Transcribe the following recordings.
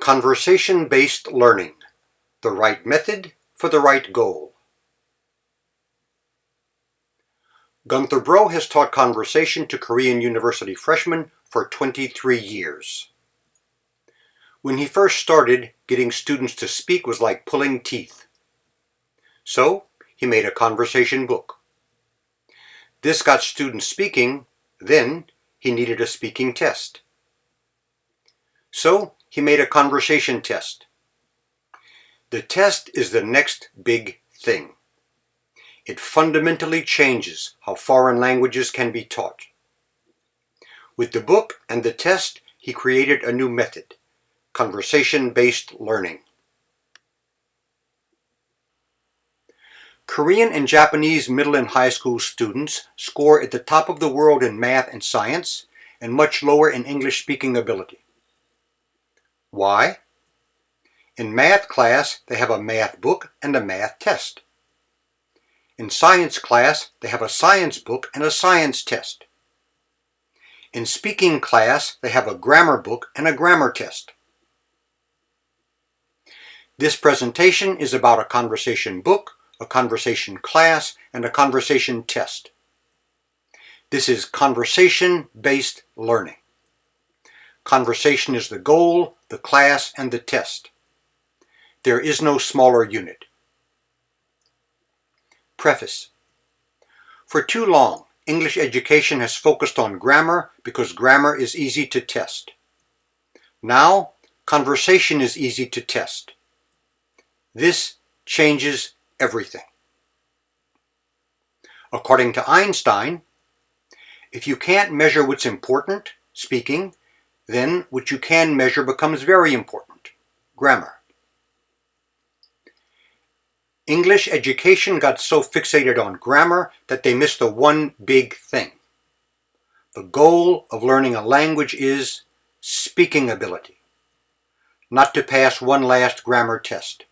Conversation-based learning, the right method for the right goal. Gunther Breaux has taught conversation to Korean university freshmen for 23 years. When he first started, getting students to speak was like pulling teeth. So, he made a conversation book. This got students speaking, then he needed a speaking test. So, he made a conversation test. The test is the next big thing. It fundamentally changes how foreign languages can be taught. With the book and the test, he created a new method, conversation-based learning. Korean and Japanese middle and high school students score at the top of the world in math and science, and much lower in English speaking ability. Why? In math class, they have a math book and a math test. In science class, they have a science book and a science test. In speaking class, they have a grammar book and a grammar test. This presentation is about a conversation book, a conversation class, and a conversation test. This is conversation-based learning. Conversation is the goal, the class, and the test. There is no smaller unit. Preface. For too long, English education has focused on grammar because grammar is easy to test. Now, conversation is easy to test. This changes everything. According to Einstein, if you can't measure what's important, speaking, then what you can measure becomes very important, grammar. English education got so fixated on grammar that they missed the one big thing. The goal of learning a language is speaking ability, not to pass one last grammar test.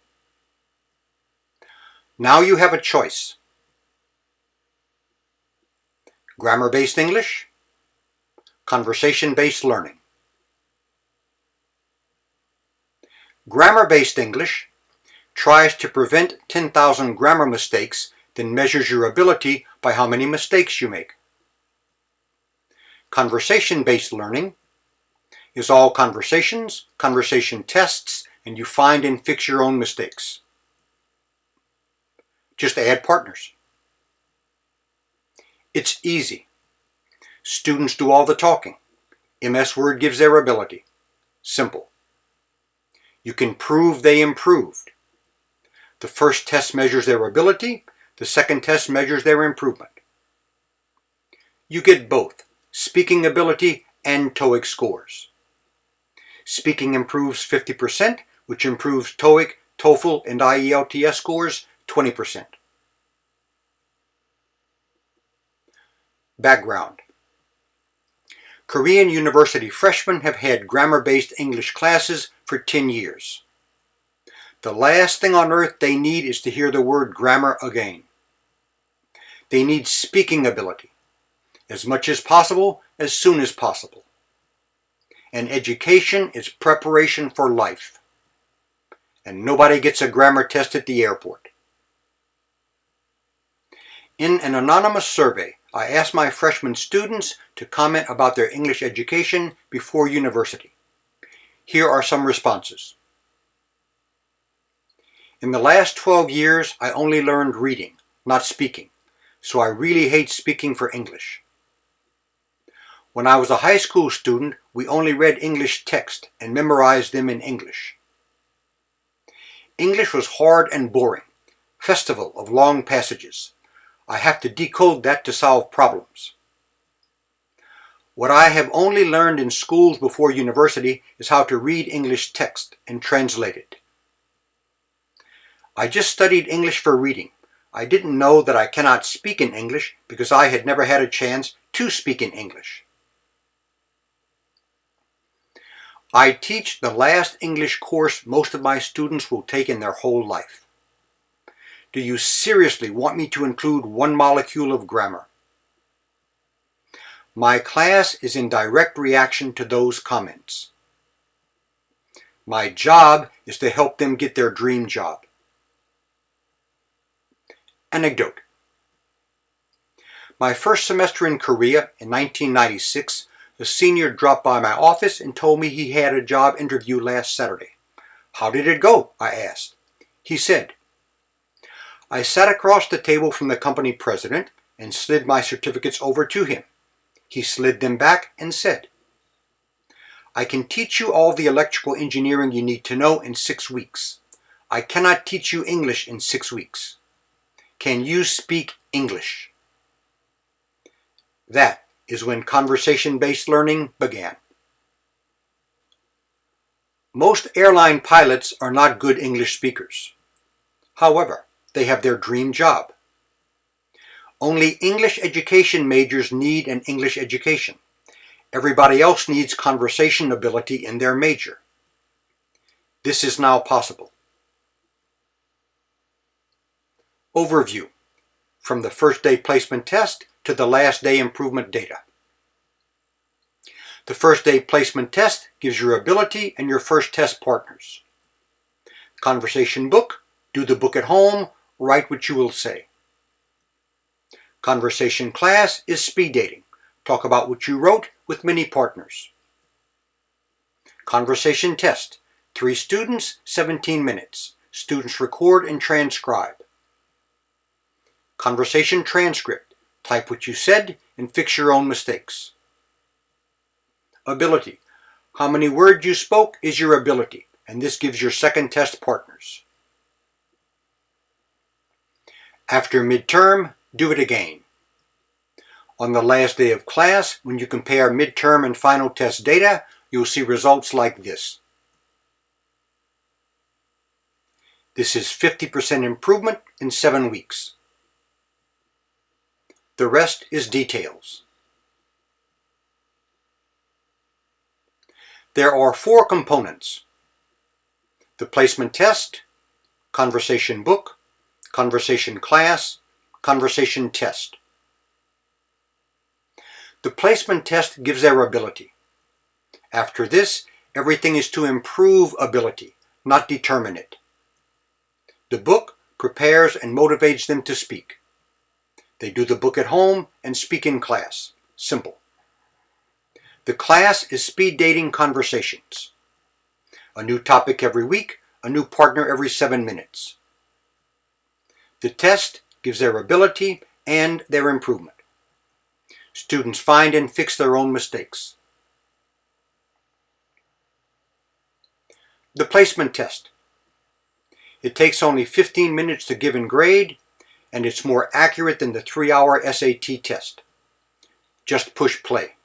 Now you have a choice. Grammar-based English, conversation-based learning. Grammar-based English tries to prevent 10,000 grammar mistakes, then measures your ability by how many mistakes you make. Conversation-based learning is all conversations, conversation tests, and you find and fix your own mistakes. Just add partners. It's easy. Students do all the talking. MS Word gives their ability. Simple. You can prove they improved. The first test measures their ability. The second test measures their improvement. You get both speaking ability and TOEIC scores. Speaking improves 50%, which improves TOEIC, TOEFL, and IELTS scores 20%. Background. Korean university freshmen have had grammar-based English classes for 10 years. The last thing on earth they need is to hear the word grammar again. They need speaking ability, as much as possible, as soon as possible. And education is preparation for life. And nobody gets a grammar test at the airport. In an anonymous survey, I asked my freshman students to comment about their English education before university. Here are some responses. In the last 12 years, I only learned reading, not speaking, so I really hate speaking for English. When I was a high school student, we only read English text and memorized them in English. English was hard and boring, festival of long passages. I have to decode that to solve problems. What I have only learned in schools before university is how to read English text and translate it. I just studied English for reading. I didn't know that I cannot speak in English because I had never had a chance to speak in English. I teach the last English course most of my students will take in their whole life. Do you seriously want me to include one molecule of grammar? My class is in direct reaction to those comments. My job is to help them get their dream job. Anecdote. My first semester in Korea in 1996, a senior dropped by my office and told me he had a job interview last Saturday. "How did it go?" I asked. He said, "I sat across the table from the company president and slid my certificates over to him. He slid them back and said, 'I can teach you all the electrical engineering you need to know in 6 weeks. I cannot teach you English in 6 weeks. Can you speak English?'" That is when conversation-based learning began. Most airline pilots are not good English speakers. However, they have their dream job. Only English education majors need an English education. Everybody else needs conversation ability in their major. This is now possible. Overview. From the first day placement test to the last day improvement data. The first day placement test gives your ability and your first test partners. Conversation book, do the book at home, write what you will say. Conversation class is speed dating. Talk about what you wrote with many partners. Conversation test, 3 students, 17 minutes. Students record and transcribe. Conversation transcript, type what you said and fix your own mistakes. Ability, how many words you spoke is your ability, and this gives your second test partners. After midterm, do it again. On the last day of class, when you compare midterm and final test data, you'll see results like this. This is 50% improvement in 7 weeks. The rest is details. There are 4 components: the placement test, conversation book, conversation class, conversation test. The placement test gives their ability. After this, everything is to improve ability, not determine it. The book prepares and motivates them to speak. They do the book at home and speak in class. Simple. The class is speed dating conversations. A new topic every week, a new partner every 7 minutes. The test gives their ability and their improvement. Students find and fix their own mistakes. The placement test. It takes only 15 minutes to give and grade, and it's more accurate than the 3-hour SAT test. Just push play.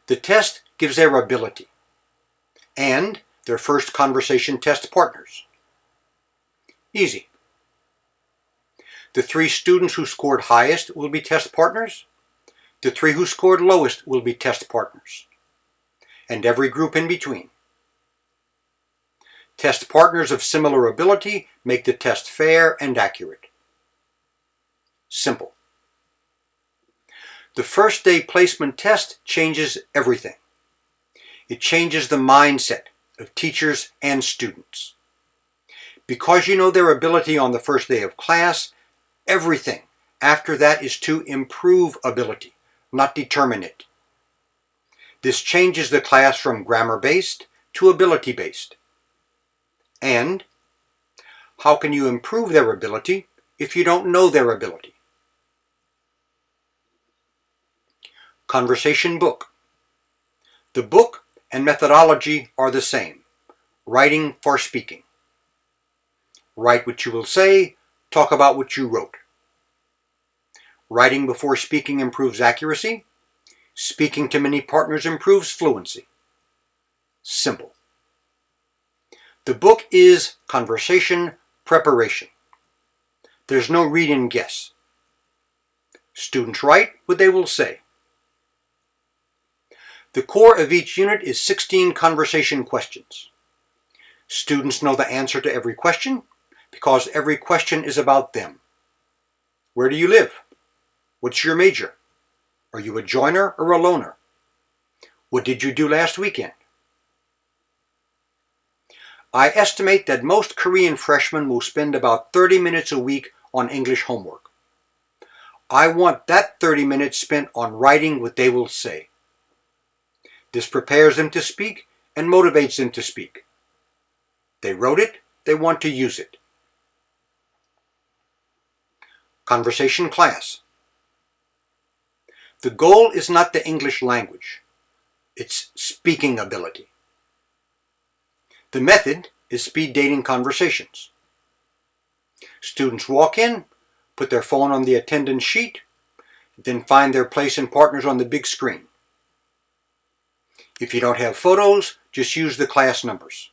The test gives their ability and their first conversation test partners. Easy. The 3 students who scored highest will be test partners. The 3 who scored lowest will be test partners. And every group in between. Test partners of similar ability make the test fair and accurate. Simple. The first day placement test changes everything. It changes the mindset of teachers and students. Because you know their ability on the first day of class, everything after that is to improve ability, not determine it. This changes the class from grammar-based to ability-based. And how can you improve their ability if you don't know their ability? Conversation book. The book and methodology are the same. Writing for speaking. Write what you will say, talk about what you wrote. Writing before speaking improves accuracy. Speaking to many partners improves fluency. Simple. The book is conversation preparation. There's no read and guess. Students write what they will say. The core of each unit is 16 conversation questions. Students know the answer to every question because every question is about them. Where do you live? What's your major? Are you a joiner or a loner? What did you do last weekend? I estimate that most Korean freshmen will spend about 30 minutes a week on English homework. I want that 30 minutes spent on writing what they will say. This prepares them to speak and motivates them to speak. They wrote it, they want to use it. Conversation class. The goal is not the English language, it's speaking ability. The method is speed dating conversations. Students walk in, put their phone on the attendance sheet, then find their place and partners on the big screen. If you don't have photos, just use the class numbers.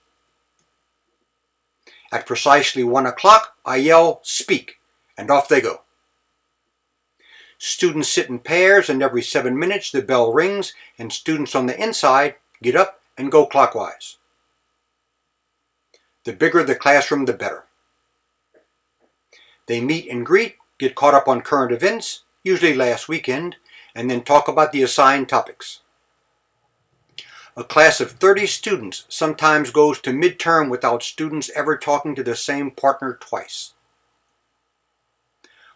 At precisely 1 o'clock, I yell, "Speak," and off they go. Students sit in pairs, and every 7 minutes the bell rings and students on the inside get up and go clockwise. The bigger the classroom, the better. They meet and greet, get caught up on current events, usually last weekend, and then talk about the assigned topics. A class of 30 students sometimes goes to midterm without students ever talking to the same partner twice.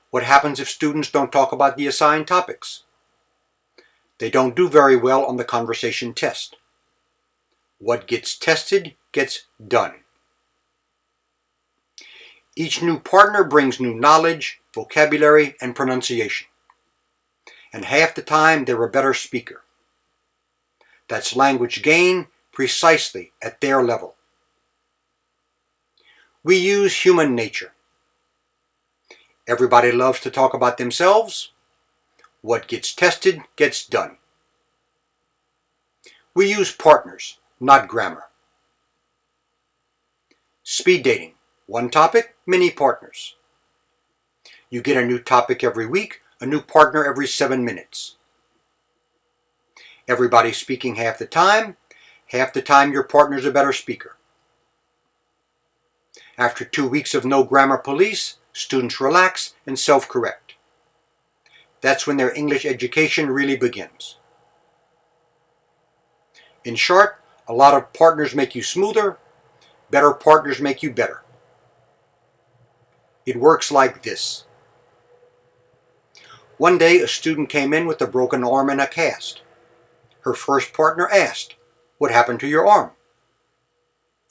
What happens if students don't talk about the assigned topics? They don't do very well on the conversation test. What gets tested gets done. Each new partner brings new knowledge, vocabulary, and pronunciation. And half the time they're a better speaker. That's language gain precisely at their level. We use human nature. Everybody loves to talk about themselves. What gets tested gets done. We use partners, not grammar. Speed dating. One topic, many partners. You get a new topic every week, a new partner every 7 minutes. Everybody's speaking half the time your partner's a better speaker. After 2 weeks of no grammar police, students relax and self-correct. That's when their English education really begins. In short, a lot of partners make you smoother, better partners make you better. It works like this. One day, a student came in with a broken arm and a cast. Her first partner asked, "What happened to your arm?"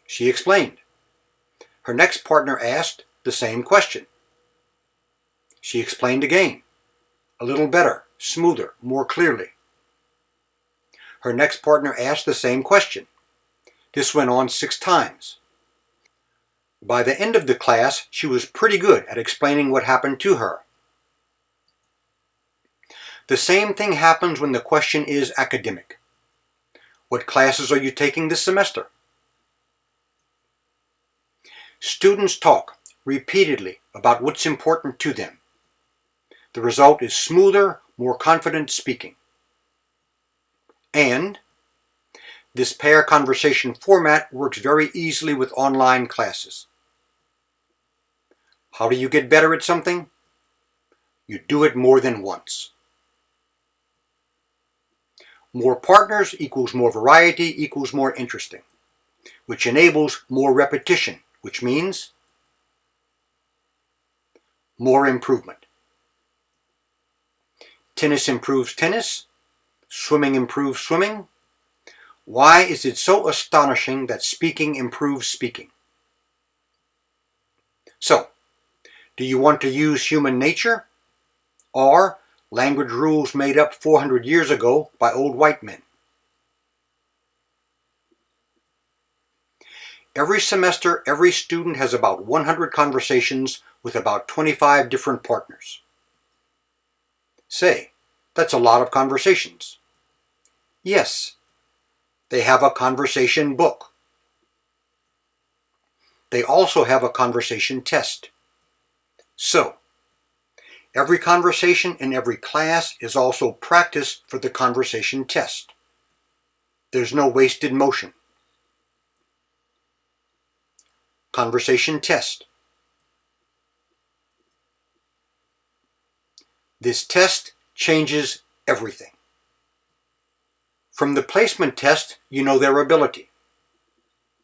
She explained. Her next partner asked the same question. She explained again, a little better, smoother, more clearly. Her next partner asked the same question. This went on 6 times. By the end of the class, she was pretty good at explaining what happened to her. The same thing happens when the question is academic. What classes are you taking this semester? Students talk repeatedly about what's important to them. The result is smoother, more confident speaking. And this pair conversation format works very easily with online classes. How do you get better at something? You do it more than once. More partners equals more variety equals more interesting, which enables more repetition, which means more improvement. Tennis improves tennis. Swimming improves swimming. Why is it so astonishing that speaking improves speaking? So, do you want to use human nature or language rules made up 400 years ago by old white men? Every semester, every student has about 100 conversations with about 25 different partners. Say, that's a lot of conversations. Yes, they have a conversation book. They also have a conversation test. So, every conversation in every class is also practice for the conversation test. There's no wasted motion. Conversation test. This test changes everything. From the placement test, you know their ability.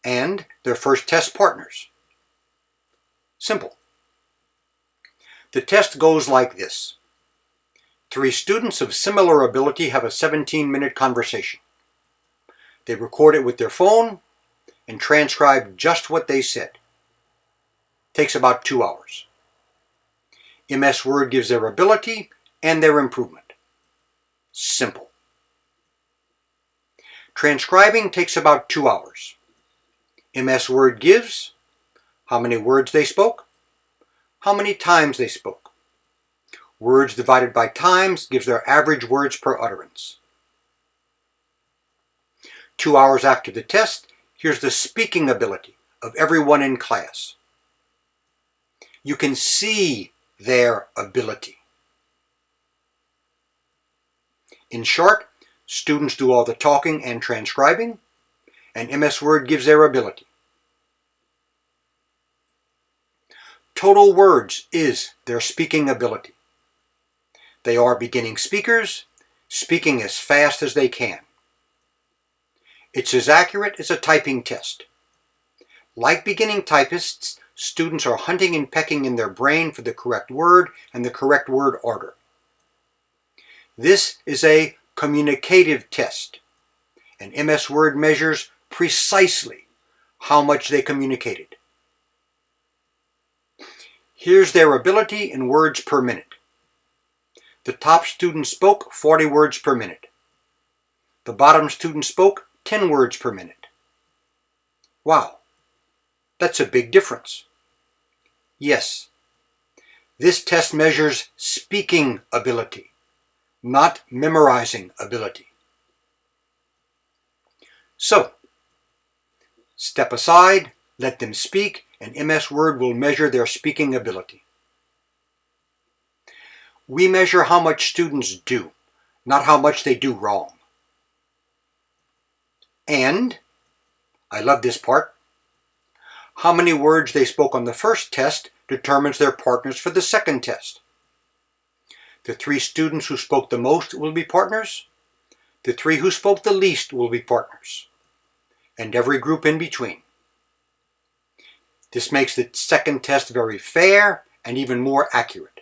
and their first test partners. Simple. The test goes like this. 3 students of similar ability have a 17-minute conversation. They record it with their phone and transcribe just what they said. Takes about 2 hours. MS Word gives their ability and their improvement. Simple. Transcribing takes about 2 hours. MS Word gives how many words they spoke, how many times they spoke. Words divided by times gives their average words per utterance. 2 hours after the test, here's the speaking ability of everyone in class. You can see their ability. In short, students do all the talking and transcribing, and MS Word gives their ability. Total words is their speaking ability. They are beginning speakers, speaking as fast as they can. It's as accurate as a typing test. Like beginning typists, students are hunting and pecking in their brain for the correct word and the correct word order. This is a communicative test, and MS Word measures precisely how much they communicated. Here's their ability in words per minute. The top student spoke 40 words per minute. The bottom student spoke 10 words per minute. Wow, that's a big difference. Yes, this test measures speaking ability, not memorizing ability. So, step aside, let them speak, and MS Word will measure their speaking ability. We measure how much students do, not how much they do wrong. And, I love this part, how many words they spoke on the first test determines their partners for the second test. The 3 students who spoke the most will be partners. The 3 who spoke the least will be partners. And every group in between. This makes the second test very fair and even more accurate.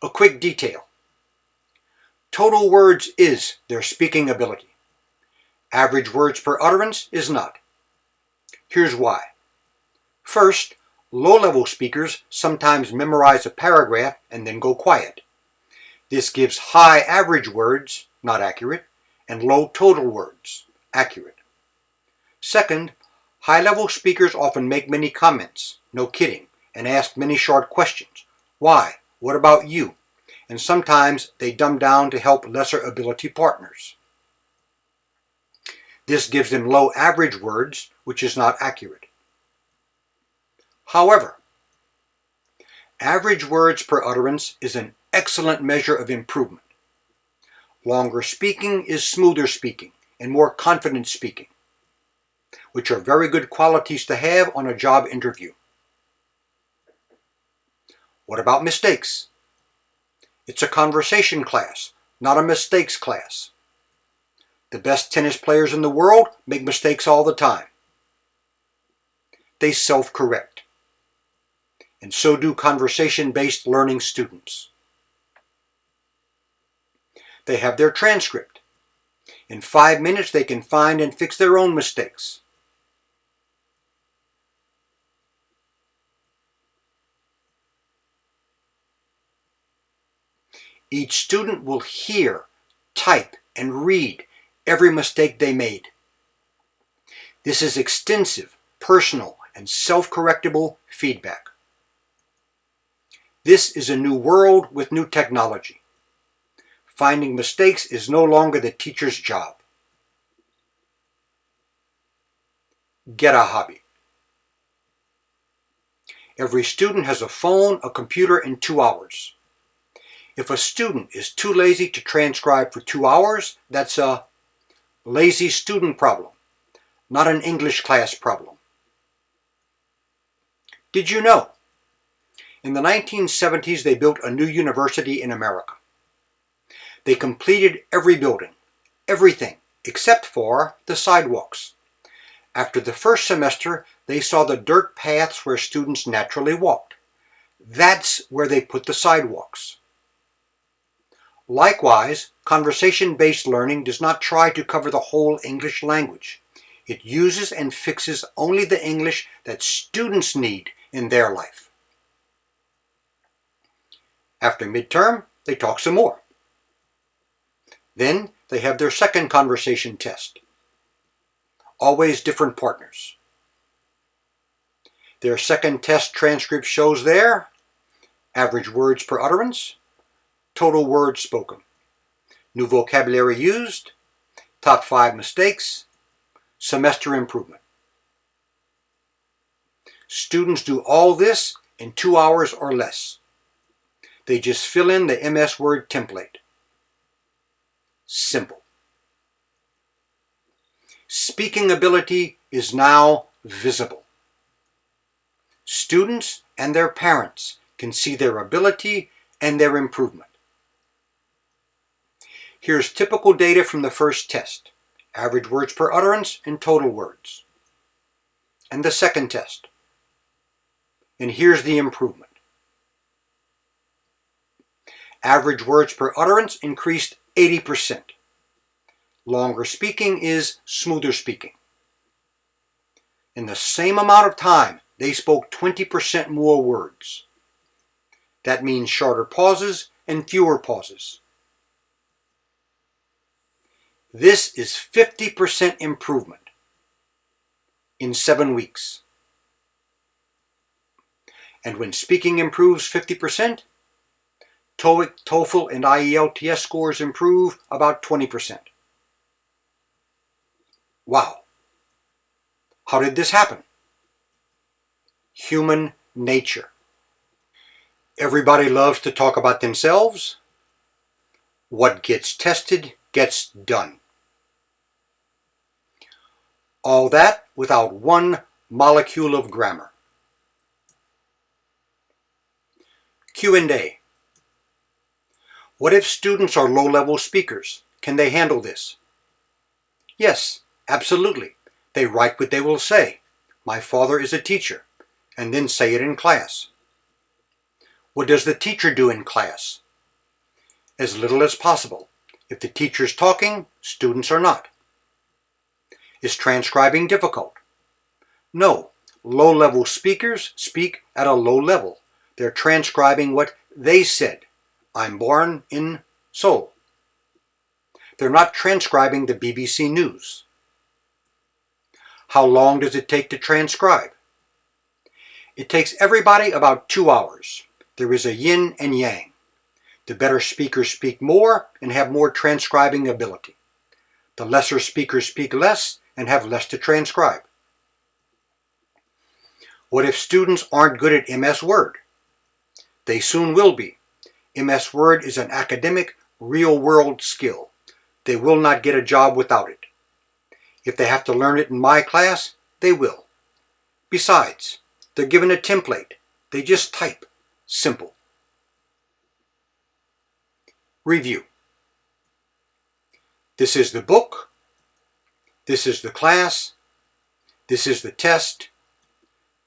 A quick detail. Total words is their speaking ability. Average words per utterance is not. Here's why. First, low-level speakers sometimes memorize a paragraph and then go quiet. This gives high average words, not accurate, and low total words, accurate. Second, high-level speakers often make many comments, no kidding, and ask many short questions. Why? What about you? And sometimes they dumb down to help lesser ability partners. This gives them low average words, which is not accurate. However, average words per utterance is an excellent measure of improvement. Longer speaking is smoother speaking and more confident speaking, which are very good qualities to have on a job interview. What about mistakes? It's a conversation class, not a mistakes class. The best tennis players in the world make mistakes all the time. They self-correct. And so do conversation-based learning students. They have their transcript. In 5 minutes they can find and fix their own mistakes. Each student will hear, type, and read every mistake they made. This is extensive, personal, and self-correctable feedback. This is a new world with new technology. Finding mistakes is no longer the teacher's job. Get a hobby. Every student has a phone, a computer, and 2 hours. If a student is too lazy to transcribe for 2 hours, that's a lazy student problem, not an English class problem. Did you know? In the 1970s, they built a new university in America. They completed every building, everything, except for the sidewalks. After the first semester, they saw the dirt paths where students naturally walked. That's where they put the sidewalks. Likewise, conversation-based learning does not try to cover the whole English language. It uses and fixes only the English that students need in their life. After midterm, they talk some more. Then they have their second conversation test. Always different partners. Their second test transcript shows there average words per utterance, total words spoken, new vocabulary used, top 5 mistakes, semester improvement. Students do all this in 2 hours or less. They just fill in the MS Word template. Simple. Speaking ability is now visible. Students and their parents can see their ability and their improvement. Here's typical data from the first test, average words per utterance and total words. And the second test. And here's the improvement. Average words per utterance increased 80%. Longer speaking is smoother speaking. In the same amount of time, they spoke 20% more words. That means shorter pauses and fewer pauses. This is 50% improvement in 7 weeks. And when speaking improves 50%, TOEIC, TOEFL, and IELTS scores improve about 20%. Wow. How did this happen? Human nature. Everybody loves to talk about themselves. What gets tested gets done. All that without one molecule of grammar. Q&A. What if students are low-level speakers? Can they handle this? Yes, absolutely. They write what they will say. My father is a teacher, and then say it in class. What does the teacher do in class? As little as possible. If the teacher's talking, students are not. Is transcribing difficult? No. Low-level speakers speak at a low level. They're transcribing what they said. I'm born in Seoul. They're not transcribing the BBC News. How long does it take to transcribe? It takes everybody about 2 hours. There is a yin and yang. The better speakers speak more and have more transcribing ability. The lesser speakers speak less and have less to transcribe. What if students aren't good at MS Word? They soon will be. MS Word is an academic, real-world skill. They will not get a job without it. If they have to learn it in my class, they will. Besides, they're given a template. They just type. Simple. Review. This is the book. This is the class. This is the test.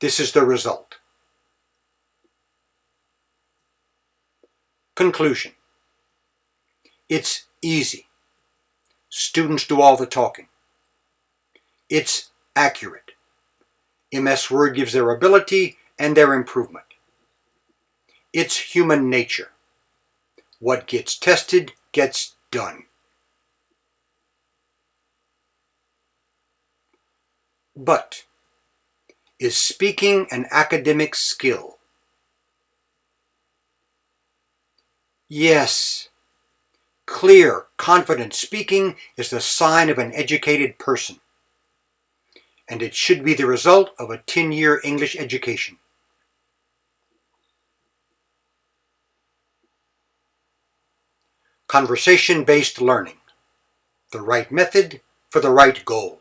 This is the result. Conclusion. It's easy. Students do all the talking. It's accurate. MS Word gives their ability and their improvement. It's human nature. What gets tested gets done. But is speaking an academic skill? Yes. Clear, confident speaking is the sign of an educated person. And it should be the result of a 10-year English education. Conversation-based learning. The right method for the right goal.